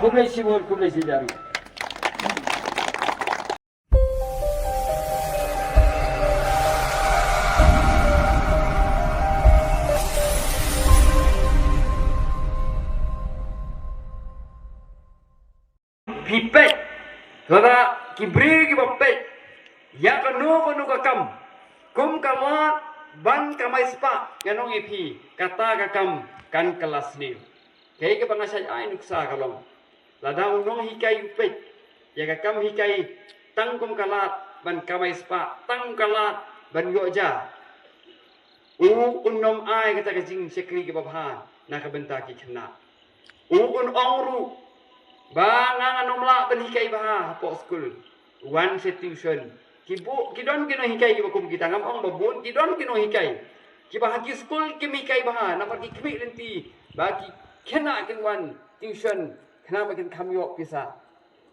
kumlay sibol kumlay sijaru. Pipet, tora kibri kibapet, ya kanu kakam, kum kamat ban kamai spa, yanong ipi, kata kakam kan kelas ni. Kaya ke bangasay ay nuksa kalong, lada unong hikai upet, ya kakam hikai tangkum kalat ban kamai spa, tang kalat ban yoja. Unom ay kata kajing sekri kibabhan, nakabenta kikna. Ongru. Bangang anomla ben hikai bah hapo school one institution kidon kino hikai bakum kita ngam ong babun kidon kino hikai kiba haki school kim hikai bah na pergi kmi lenti bagi kena kin one tuition kena bakin kamyo pisa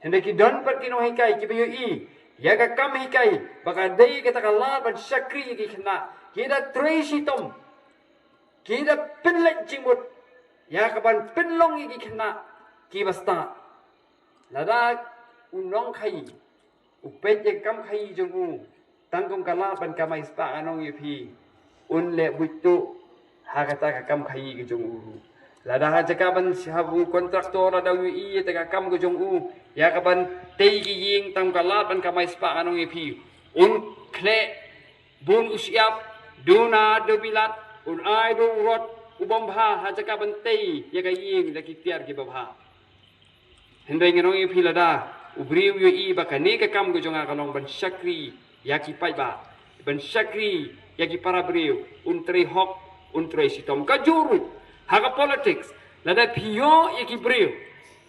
hende kidon per kino hikai kiba yui ya ka kam hikai baka dei kata kala ban sakri ki kena kida tracy tom kida pinlet jimut ya ka ban pinlong ki kena kibasta lada unong kai upet ye kam kai jongu tangkom kala ban kamai spa anong yepi unle butu hakata ka kam kai ke jongu lada ha jaka ban sabu kontraktor ada ui te ka kam ke jongu ya ka ban tei ki ying tang kala ban kamai spa anong yepi un kle bun usiap duna dobilat un ai do rot ubom ha jaka ban tei ye ka ying da ki tiar ki babha Hendai ngenong i pilada ubriu yo i bakani ka kam go jonga kanong ban sakri yaki pai ba ban sakri yaki para briu untri hok untri sitom ka juru haga politics lada pio yaki briu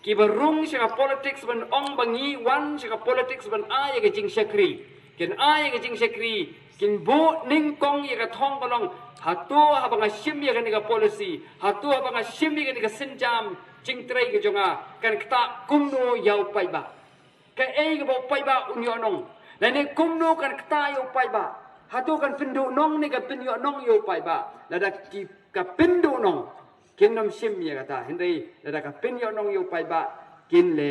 ki barung sa politics ban ong bangi wan sa politics ban a yaki jing sakri ken a yaki jing sakri kin bu ning kong yaka thong kalong hatu habanga sim yaka ni ka policy hatu habanga sim yaka ni ka sinjam jing trai ke jonga kan kita kumno yau pai ba ka ei ke bo pai ba unyo nong la ne kumno kan kita yau pai ba hatu kan pindu nong ni ka pinyo nong yau pai ba la da ki ka pindu nong kin nom sim ya kata hindai la da ka pinyo nong yau pai ba kin le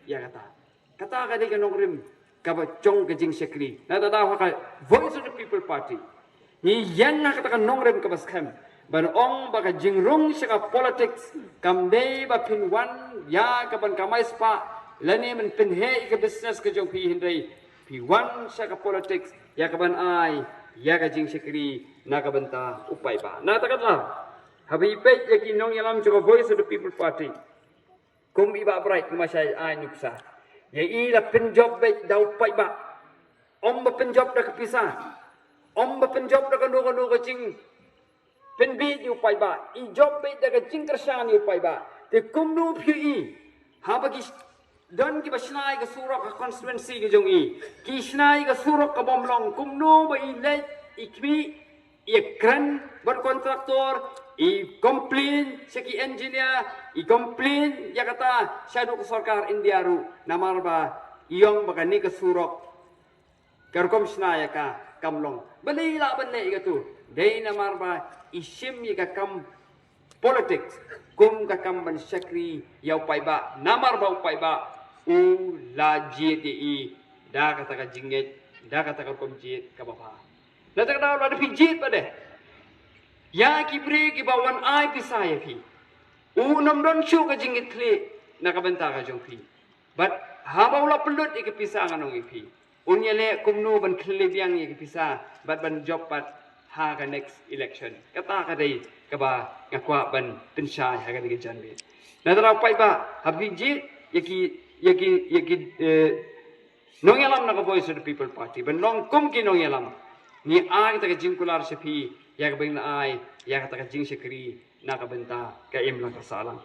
ya kata ka de ka nong rim ka ba chong ke jing sekri la da ka voice of the people party ni yan na kata ka nong rim ka bas kham ban ong baka jingrung saka politics kam dei ba pin wan ya ka ban kamai spa lani men pin he ka business ka jong pi hindai pi wan saka politics ya ka ban ai ya ka jing sekri na ka banta upai ba na ta kata habi pe ya ki nong yalam saka voice of the people party kum iba bright kuma sai ai nuksa ya i la pin job be da upai ba om ba pin job da ka pisa om ba pin job da ka no ka jing penbit yu pai ba I job be daga jingkersan yu pai ba te kumnu phi I ha ba ki don ki basnai ga surok ka constituency ge jong I ki snai ga surok ka bomlong kumnu ba I le ikmi I kran ber kontraktor I complain seki engineer I complain ya kata syadu sarkar India ru namar ba iyong ba ni ka surok karkom snai ka kamlong bali la ban ne ga tu dei namar ba isim yi kam politics kum kam ban sakri yau pai ba namar ba pai ba u la jti da kata ka jinget da kata ka kom jit ka ba la ta da la fi jit ba de ya ki bre ki ba wan ai pisa ya fi u nam don chu ka jinget kle na ka benta ka jong fi but ha ba la pelut ik pisa nganong i fi un yele kum no ban kle biang ik pisa bat ban job pat ha ka next election kata ka dei ka ba ngakwa ban pinsai ha ka dei jan be na tara pai ba habi ji yaki nong yalam na ka voice of the people party ban nong kum ki nong yalam ni a ka jingkular sepi ya ka beng na ai ya ka jing sekri na ka benta ka im lang ka salang